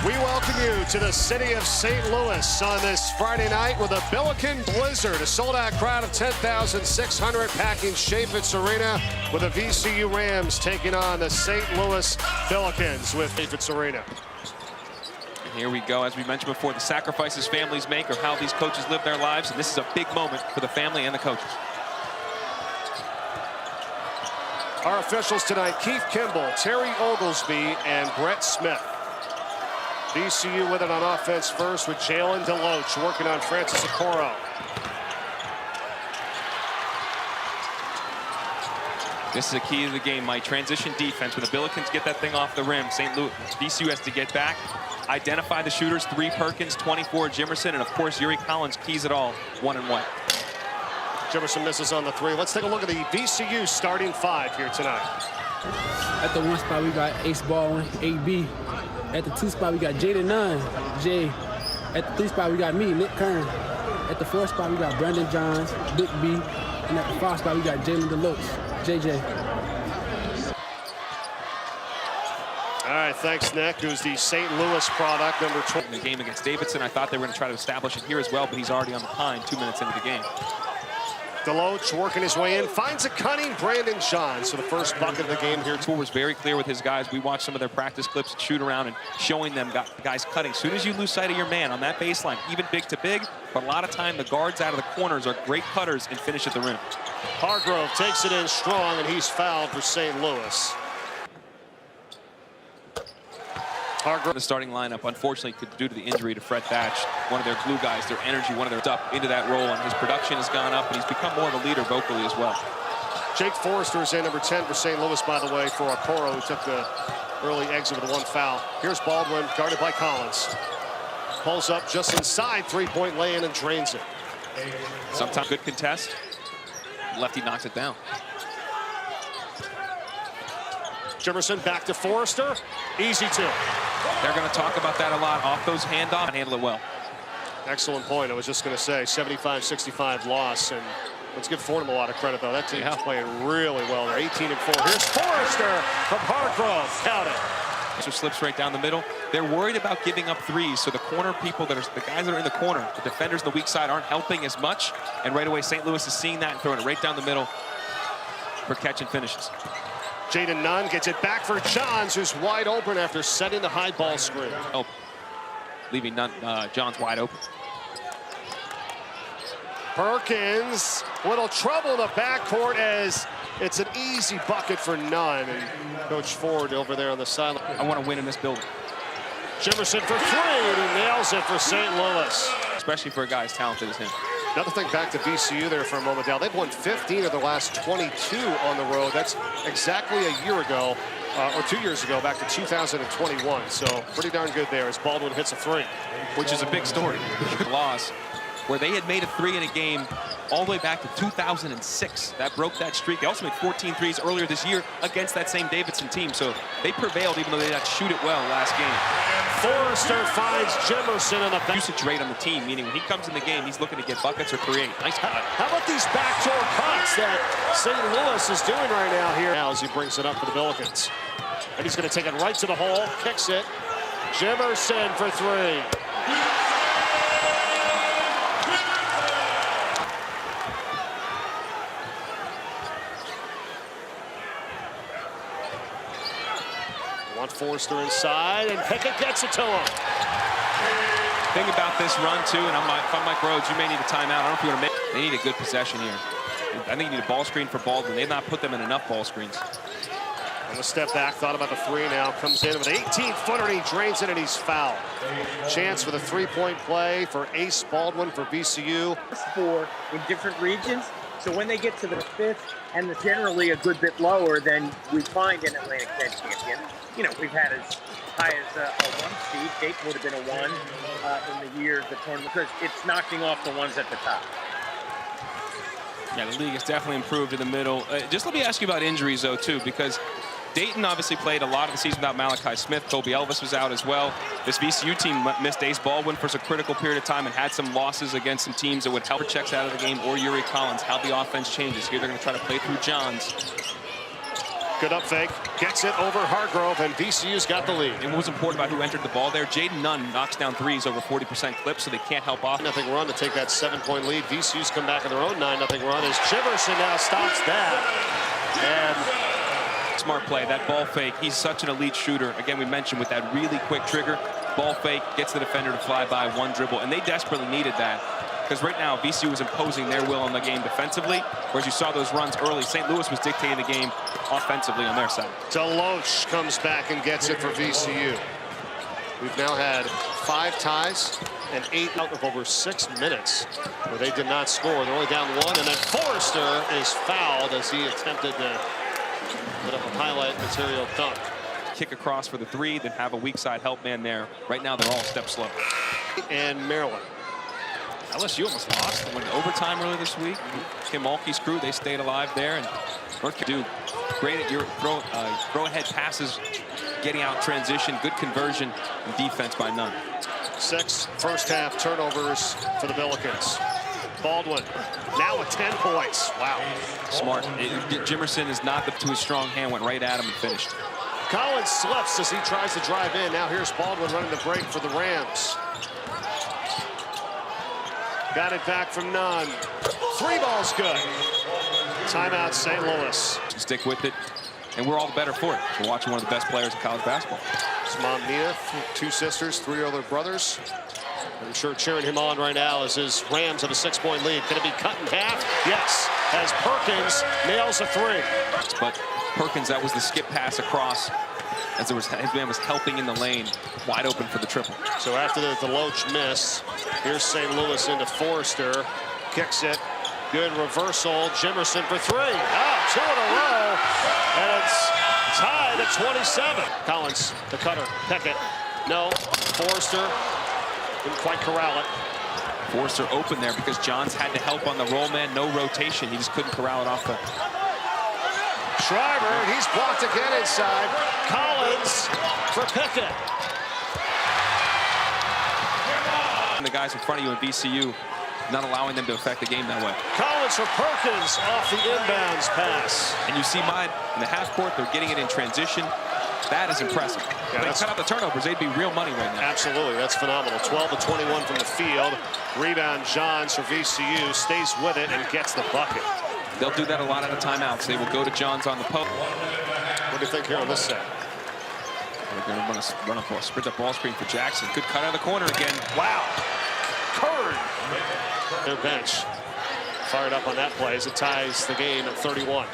We welcome you to the city of St. Louis on this Friday night with a Billiken Blizzard, a sold-out crowd of 10,600 packing Chaffetz Arena with the VCU Rams taking on the St. Louis Billikens with Chaffetz Arena. And here we go, as we mentioned before, the sacrifices families make or how these coaches live their lives, and this is a big moment for the family and the coaches. Our officials tonight, Keith Kimball, Terry Oglesby, and Brett Smith. VCU with it on offense first with Jalen Deloach working on Francis Okoro. This is a key to the game, Mike. Transition defense. When the Billikens get that thing off the rim, St. Louis, VCU has to get back, identify the shooters, 3 Perkins, 24 Jimerson, and of course Yuri Collins keys it all, 1 and 1. Jimerson misses on the 3. Let's take a look at the VCU starting 5 here tonight. At the 1 spot, we got Ace Baldwin, AB. At the 2 spot, we got Jaden Nunn, Jay. At the 3 spot, we got me, Nick Kern. At the 4 spot, we got Brandon Johns, Big B. And at the 5 spot, we got Jalen Deloach, JJ. All right, thanks, Nick, who's the St. Louis product, number 20. In the game against Davidson, I thought they were going to try to establish it here as well, but he's already on the pine 2 minutes into the game. Deloach working his way in, finds a cunning Brandon Johns for the first bucket of the game here. Tour was very clear with his guys. We watched some of their practice clips, shoot around, and showing them guys cutting. As soon as you lose sight of your man on that baseline, even big to big, but a lot of time the guards out of the corners are great cutters and finish at the rim. Hargrove takes it in strong, and he's fouled for St. Louis. Hargrove. The starting lineup, unfortunately, due to the injury to Fred Thatch, one of their glue guys, their energy, one of their up into that role, and his production has gone up, and he's become more of a leader vocally as well. Jake Forrester is in, number 10 for St. Louis, by the way, for Okoro, who took the early exit with 1 foul. Here's Baldwin, guarded by Collins. Pulls up just inside, 3-point lay-in and drains it. Sometimes good contest. Lefty knocks it down. Jimerson back to Forrester. Easy 2. They're going to talk about that a lot. Off those handoffs, handle it well. Excellent point. I was just going to say 75-65 loss, and let's give Fordham a lot of credit, though. That team's playing really well. They're 18 and 4. Here's Forrester from Hargrove. Count it. So slips right down the middle. They're worried about giving up threes, so the corner people, the guys that are in the corner, the defenders on the weak side aren't helping as much, and right away St. Louis is seeing that and throwing it right down the middle for catch and finishes. Jaden Nunn gets it back for Johns, who's wide open after setting the high ball screen. Oh, leaving Johns wide open. Perkins, little trouble in the backcourt as it's an easy bucket for Nunn. And Coach Ford over there on the sideline. I want to win in this building. Jimerson for 3, and he nails it for St. Louis. Especially for a guy as talented as him. Another thing back to VCU there for a moment, Dal. They've won 15 of the last 22 on the road. That's exactly a year ago, or 2 years ago, back to 2021. So pretty darn good there as Baldwin hits a 3. Which is a big story. Loss, where they had made a 3 in a game all the way back to 2006. That broke that streak. They also made 14 threes earlier this year against that same Davidson team. So they prevailed even though they did not shoot it well last game. Forrester finds Jimerson on the back. Usage rate on the team, meaning when he comes in the game, he's looking to get buckets or create. Nice cut. How about these backdoor cuts that St. Louis is doing right now here? Now as he brings it up for the Billikens. And he's going to take it right to the hole, kicks it. Jimerson for 3. Want Forrester inside, and Pickett gets it to him. Thing about this run, too, and if I'm Mike Rhodes, you may need a timeout. I don't know if you want to make. They need a good possession here. I think you need a ball screen for Baldwin. They've not put them in enough ball screens. On the step back, thought about the 3 now. Comes in with an 18-footer, and he drains it, and he's fouled. Chance for the 3-point play for Ace Baldwin for VCU. 4 in different regions. So when they get to the 5th and generally a good bit lower than we find an Atlantic 10 champion, you know, we've had as high as a 1 seed. Dayton would have been a 1 in the year of the tournament because it's knocking off the ones at the top. Yeah, the league has definitely improved in the middle. Just let me ask you about injuries, though, too, because Dayton obviously played a lot of the season without Malachi Smith. Kobe Elvis was out as well. This VCU team missed Ace Baldwin for a critical period of time and had some losses against some teams that would help checks out of the game, or Yuri Collins, how the offense changes. Here they're going to try to play through Johns. Good up fake. Gets it over Hargrove, and VCU's got the lead. And what was important about who entered the ball there, Jaden Nunn knocks down threes over 40% clip, so they can't help off. 0 run to take that 7-point lead. VCU's come back on their own 9-0 run as Jimerson now stops that. And smart play, that ball fake. He's such an elite shooter. Again, we mentioned with that really quick trigger, ball fake, gets the defender to fly by one dribble, and they desperately needed that. Because right now, VCU was imposing their will on the game defensively, whereas you saw those runs early. St. Louis was dictating the game offensively on their side. Deloach comes back and gets it for VCU. We've now had 5 ties and 8 out of over 6 minutes where they did not score. They're only down 1, and then Forrester is fouled as he attempted to put up a highlight material dunk. Kick across for the 3, then have a weak side help man there. Right now, they're all step slow. And Maryland. LSU almost lost in overtime earlier this week. Kim Mulkey's crew, they stayed alive there. And North Carolina, great at your throw ahead passes, getting out transition, good conversion, and defense by Nunn. 6 first-half turnovers for the Billikens. Baldwin now with 10 points. Wow. Smart. Jimerson is not to his strong hand, went right at him and finished. Collins slips as he tries to drive in. Now here's Baldwin running the break for the Rams. Got it back from Nunn. 3 balls good. Timeout St. Louis. Stick with it, and we're all the better for it. We're watching one of the best players in college basketball. His mom, Nina, 2 sisters, 3 other brothers. I'm sure cheering him on right now as his Rams have a 6-point lead. Can it be cut in half? Yes, as Perkins nails a 3. But Perkins, that was the skip pass across as his man was helping in the lane, wide open for the triple. So after the Deloach miss, here's St. Louis into Forrester. Kicks it. Good reversal. Jimerson for 3. Oh, 2 in a row. And it's tied at 27. Collins, the cutter. Peckett. No. Forrester didn't quite corral it. Forrester open there because Johns had to help on the roll man. No rotation. He just couldn't corral it off the... Schreiber, he's blocked again inside. Collins for Pickett. And the guys in front of you in VCU, not allowing them to affect the game that way. Collins for Perkins off the inbounds pass. And you see mine in the half court, they're getting it in transition. That is impressive. Yeah, they cut out the turnovers, they'd be real money right now. Absolutely, that's phenomenal. 12 to 21 from the field. Rebound Johns for VCU, stays with it and gets the bucket. They'll do that a lot out of timeouts. They will go to Johns on the post. What do you think here on this set? They're going to run a sprint up ball screen for Jackson. Good cut out of the corner again. Wow. Curry. Their bench fired up on that play as it ties the game at 31.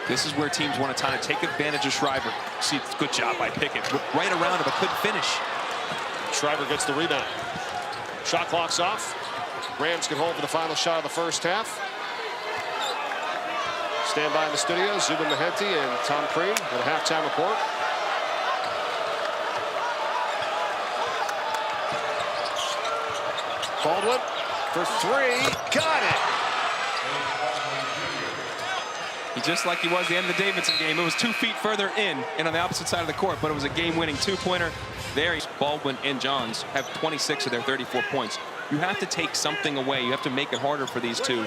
This is where teams want to take advantage of Schreiber. See, good job by Pickett. Right around him, but couldn't finish. Schreiber gets the rebound. Shot clock's off. Rams can hold for the final shot of the first half. Stand by in the studio, Zubin Mehenti and Tom Crean with a halftime report. Baldwin for 3, got it. He just like he was the end of the Davidson game. It was 2 feet further in and on the opposite side of the court, but it was a game-winning 2-pointer. There, Baldwin and Johns have 26 of their 34 points. You have to take something away. You have to make it harder for these two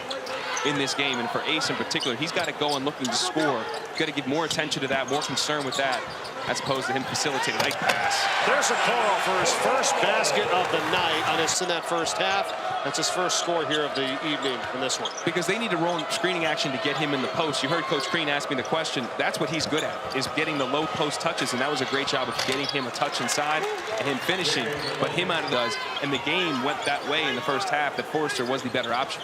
in this game. And for Ace in particular, he's got to go and looking to score. You've got to give more attention to that, more concern with that, as opposed to him facilitating a nice pass. There's a call for his first basket of the night on his in that first half. That's his first score here of the evening in this one. Because they need to roll screening action to get him in the post. You heard Coach Crean ask me the question. That's what he's good at, is getting the low post touches, and that was a great job of getting him a touch inside and him finishing. But him out of does, and the game went that way in the first half that Forrester was the better option.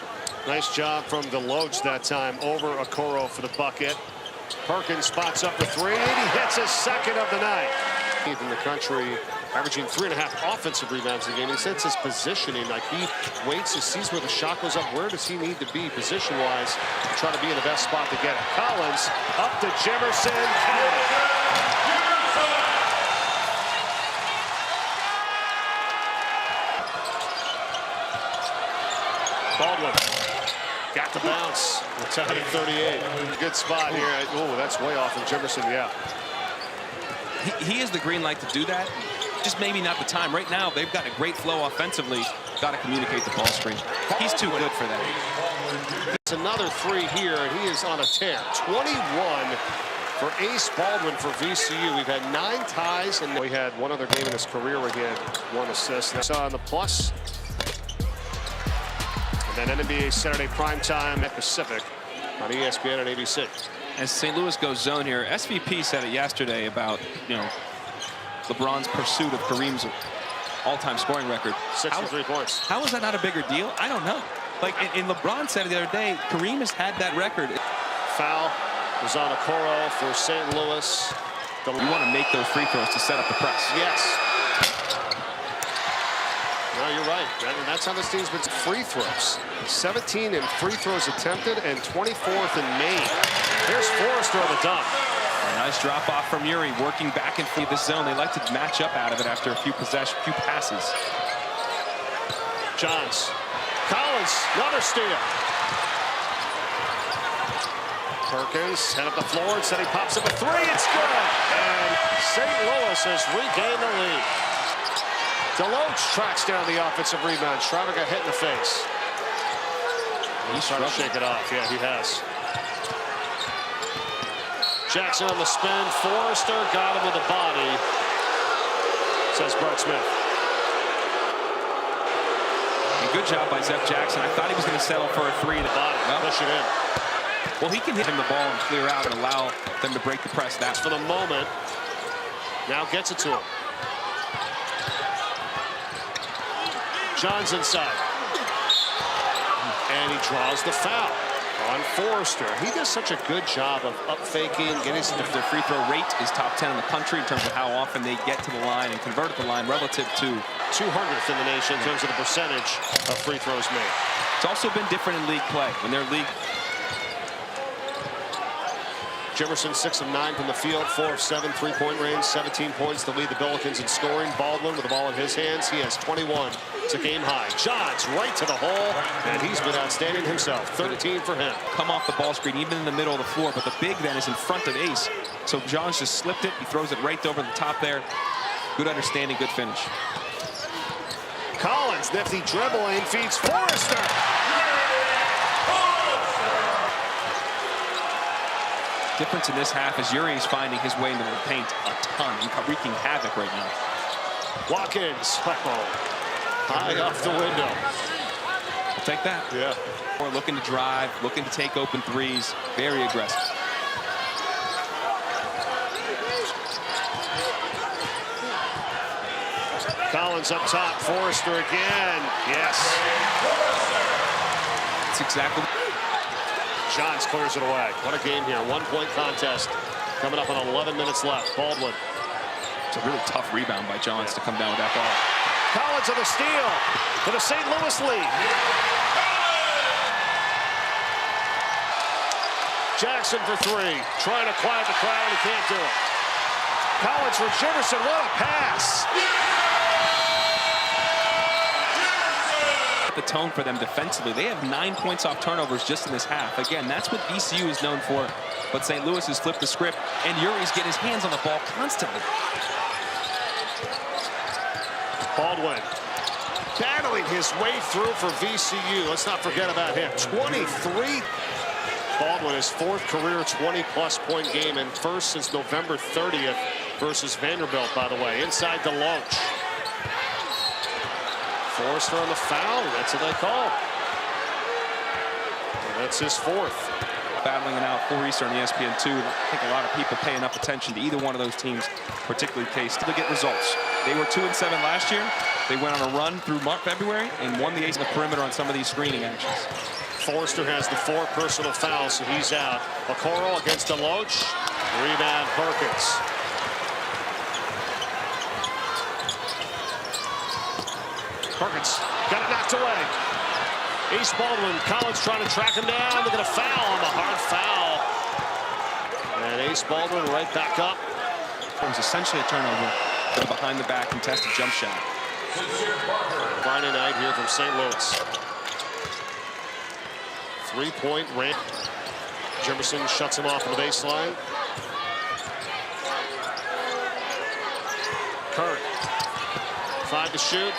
Nice job from Deloach that time over Okoro for the bucket. Perkins spots up for 3, and he hits his second of the night. In the country, averaging 3.5 offensive rebounds a game. He sets his positioning, like he waits to see where the shot goes up. Where does he need to be position-wise to try to be in the best spot to get it? Collins up to Jimerson. Baldwin got the bounce. We're tied at 38. Good spot here. Oh, that's way off from Jimerson, yeah. He has the green light to do that. Just maybe not the time. Right now, they've got a great flow offensively. Got to communicate the ball screen. He's too good for that. It's another 3 here, and he is on a tear. 21 For Ace Baldwin for VCU, we've had 9 ties, and we had one other game in his career where he had 1 assist. That's on the plus. And then NBA Saturday primetime at Pacific on ESPN and ABC. As St. Louis goes zone here, SVP said it yesterday about, LeBron's pursuit of Kareem's all-time scoring record. 63 points. How is that not a bigger deal? I don't know. And LeBron said it the other day, Kareem has had that record. Foul was on Okoro for St. Louis. You want to make those free throws to set up the press. Yes. No, you're right. That's how this team's been. Free throws. 17 in free throws attempted and 24th in made. Here's Forrester on the dunk. A nice drop off from Uri, working back and forth this zone. They like to match up out of it after a few passes. Johns. Collins, another steal. Perkins head up the floor, instead he pops up a 3, it's good! And St. Louis has regained the lead. Deloach tracks down the offensive rebound. Schreiber got hit in the face. He's trying to shake it off. Yeah, he has. Jackson on the spin. Forrester got him with the body, says Brett Smith. And good job by Zep Jackson. I thought he was going to settle for a 3 to the body. Push it in. Well, he can hit him the ball and clear out and allow them to break the press. That's for the moment. Now gets it to him. John's inside. And he draws the foul on Forrester. He does such a good job of up faking, getting some. Their free throw rate is top 10 in the country in terms of how often they get to the line and convert at the line relative to 200th in the nation in terms of the percentage of free throws made. It's also been different in league play. When they're league. Jefferson 6 of 9 from the field, 4 of 7 3-point range, 17 points to lead the Billikens in scoring. Baldwin with the ball in his hands. He has 21. It's a game high. Johns right to the hole, and he's been outstanding himself. 13 for him. Come off the ball screen, even in the middle of the floor, but the big then is in front of Ace. So Johns just slipped it. He throws it right over the top there. Good understanding, good finish. Collins, nifty dribbling, feeds Forrester. Difference in this half is Uri's finding his way into the paint a ton and wreaking havoc right now. Watkins, high off the window. I'll take that. Yeah. We're looking to drive, looking to take open threes, very aggressive. Collins up top, Forrester again. Yes. That's exactly. Johns clears it away. What a game here. 1-point contest coming up on 11 minutes left. Baldwin. It's a really tough rebound by Johns to come down with that ball. Collins on the steal for the St. Louis lead. Jackson for 3. Trying to quiet the crowd. He can't do it. Collins for Jefferson. What a pass. The tone for them defensively. They have 9 points off turnovers just in this half. Again, that's what VCU is known for, but St. Louis has flipped the script, and Uri's getting his hands on the ball constantly. Baldwin battling his way through for VCU. Let's not forget about him. 23. Baldwin, his 4th career 20-plus point game, and first since November 30th versus Vanderbilt, by the way. Inside Deloach. Forrester on the foul. That's what they call. And that's his 4th. Battling it out for Eastern ESPN2. I think a lot of people pay enough attention to either one of those teams, particularly Case, to get results. They were 2-7 last year. They went on a run through February and won the ace in the perimeter on some of these screening actions. Forrester has the 4 personal fouls, so he's out. Okoro against Deloach. Rebound Perkins. Perkins got it knocked away. Ace Baldwin, Collins trying to track him down. They're going to foul on the hard foul. And Ace Baldwin right back up. It was essentially a turnover, but a behind-the-back contested jump shot. Friday night here from St. Louis. 3-point ramp. Jefferson shuts him off on the baseline. Curry. 5 to shoot.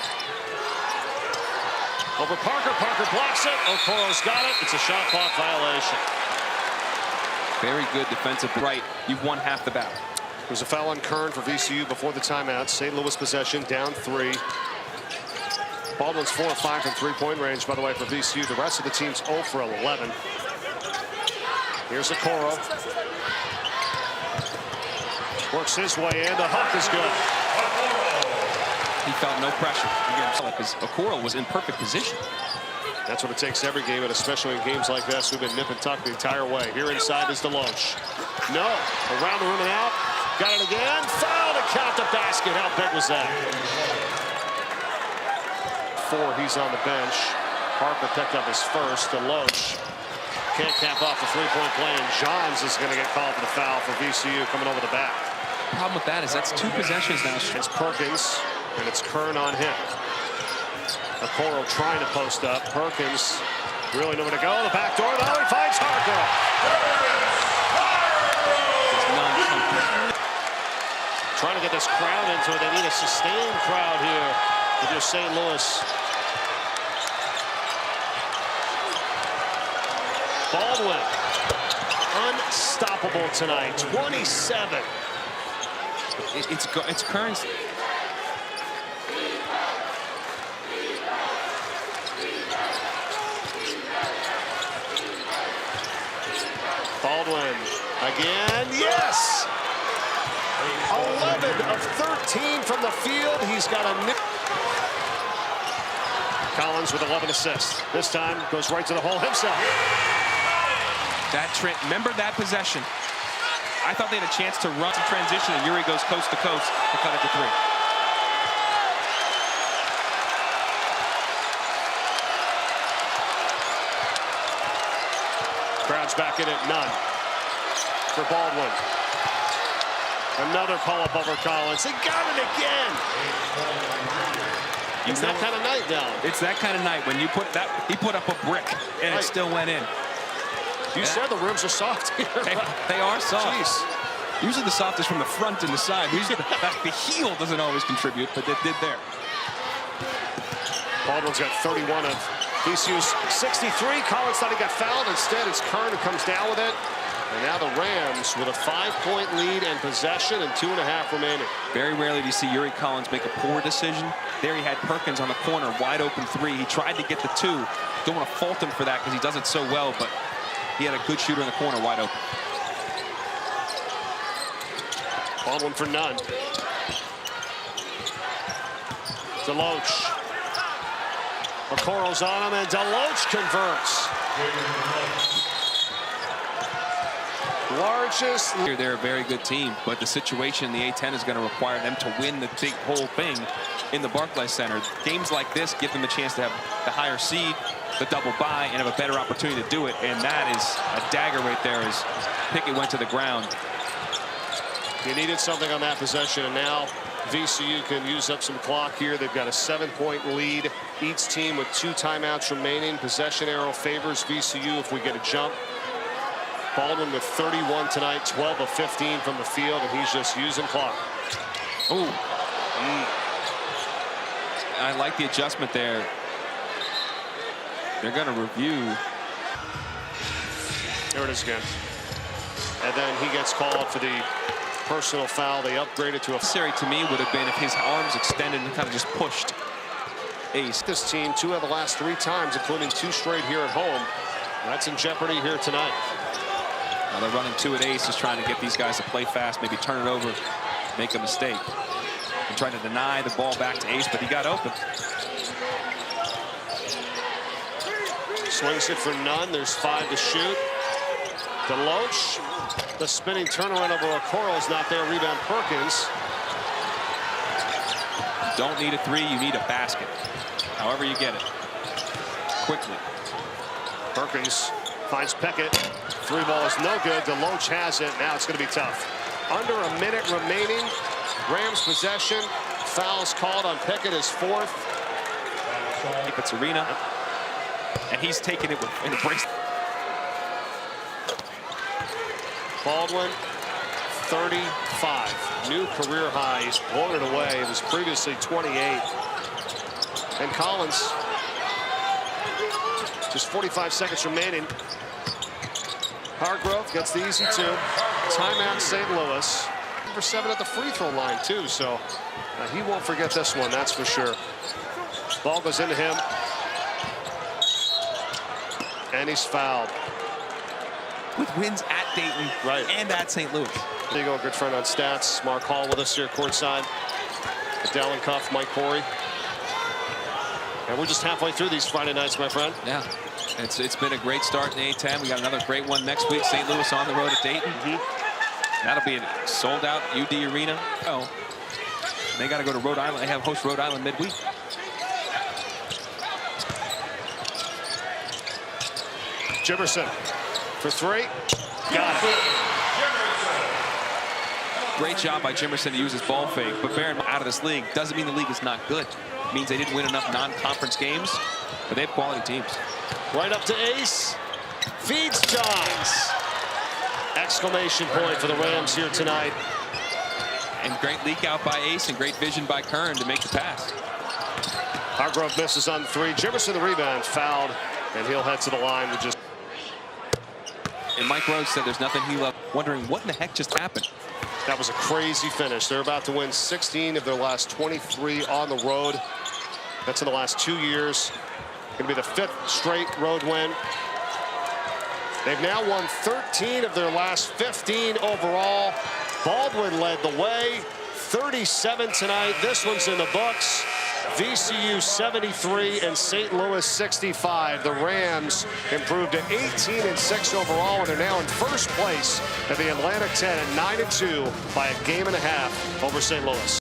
Over Parker. Parker blocks it. Okoro's got it. It's a shot clock violation. Very good defensive right. You've won half the battle. There's a foul on Kern for VCU before the timeout. St. Louis possession, down 3. Baldwin's 4 of 5 from three-point range, by the way, for VCU. The rest of the team's 0 for 11. Here's Okoro. Works his way in. The hook is good. He felt no pressure because Okoro was in perfect position. That's what it takes every game, and especially in games like this. We've been nip and tuck the entire way. Here inside is Deloach. No. Around the rim and out. Got it again. Foul to count the basket. How big was that? 4, he's on the bench. Parker picked up his first. Deloach can't cap off the three-point play, and Johns is going to get called for the foul for VCU coming over the back. The problem with that is that's 2 possessions now. It's Perkins, and it's Kern on him. Okoro trying to post up. Perkins really nowhere to go. The back door, though, he finds Hargrove. Trying to get this crowd into it. They need a sustained crowd here with your St. Louis. Baldwin, unstoppable tonight. 27. It's Kern's. Baldwin again. Yes! 11 of 13 from the field. He's got a nick. Collins with 11 assists. This time goes right to the hole himself. Remember that possession. I thought they had a chance to run some transition, and Yuri goes coast to coast to cut it to 3. Crowd's back in it, none for Baldwin. Another pull-up over Collins. He got it again. It's that kind of night now. It's that kind of night when you put that. He put up a brick, and it still went in. You said the rims are soft here. They are soft. Jeez. Usually the soft is from the front and the side. Usually the heel doesn't always contribute, but it did there. Baldwin's got 31 of VCU's 63. Collins thought he got fouled. Instead, it's Kern who comes down with it. And now the Rams with a 5-point lead and possession and 2.5 remaining. Very rarely do you see Yuri Collins make a poor decision. There he had Perkins on the corner, wide open 3. He tried to get the 2. Don't want to fault him for that because he does it so well, but he had a good shooter in the corner, wide open. Baldwin for none. Deloach. Okoro's on him, and Deloach converts. Largest. They're a very good team, but the situation in the A-10 is going to require them to win the big whole thing in the Barclays Center. Games like this give them a chance to have the higher seed, the double bye, and have a better opportunity to do it. And that is a dagger right there as Pickett went to the ground. You needed something on that possession, and now VCU can use up some clock here. They've got a 7-point lead. Each team with 2 timeouts remaining. Possession arrow favors VCU if we get a jump. Baldwin with 31 tonight, 12 of 15 from the field, and he's just using clock. Ooh. I like the adjustment there. They're going to review. There it is again. And then he gets called for the personal foul. They upgraded to a... Necessary to me would have been if his arms extended and kind of just pushed Ace. This team 2 of the last 3 times, including 2 straight here at home. That's in jeopardy here tonight. Now they're running 2 at Ace, just trying to get these guys to play fast, maybe turn it over, make a mistake. And trying to deny the ball back to Ace, but he got open. Swings it for none. There's 5 to shoot. Deloach, the spinning turnaround over Okoro's not there. Rebound Perkins. You don't need a 3, you need a basket. However you get it. Quickly. Perkins finds Pickett. 3 ball is no good. Deloach has it. Now it's going to be tough. Under a minute remaining. Rams possession. Fouls called on Pickett, his 4th. It's Arena. And he's taking it with an embrace. Baldwin, 35. New career high. He's blown it away. It was previously 28. And Collins, just 45 seconds remaining. Hargrove gets the easy two. Timeout St. Louis. Number 7 at the free throw line too, so he won't forget this one, that's for sure. Ball goes into him. And he's fouled. With wins at Dayton and at St. Louis. There you go, good friend on stats. Mark Hall with us here courtside. Dallin Cuff, Mike Corey. And we're just halfway through these Friday nights, my friend. Yeah, it's been a great start in A-10. We got another great one next week. St. Louis on the road at Dayton. That'll be a sold-out UD arena. Oh, they got to go to Rhode Island. They have host Rhode Island midweek. Jimerson for 3. Got it. Great job by Jimerson to use his ball fake, but bearing out of this league doesn't mean the league is not good. It means they didn't win enough non-conference games, but they have quality teams. Right up to Ace. Feeds Johns. Exclamation point for the Rams here tonight. And great leak out by Ace and great vision by Kern to make the pass. Hargrove misses on 3. Jimerson the rebound, fouled, and he'll head to the line with just. And Mike Rhodes said there's nothing he loved, wondering what in the heck just happened. That was a crazy finish. They're about to win 16 of their last 23 on the road. That's in the last 2 years. Going to be the 5th straight road win. They've now won 13 of their last 15 overall. Baldwin led the way. 37 tonight. This one's in the books. VCU 73 and St. Louis 65. The Rams improved to 18-6 overall, and they're now in first place at the Atlantic 10 at 9-2 by a game and a half over St. Louis.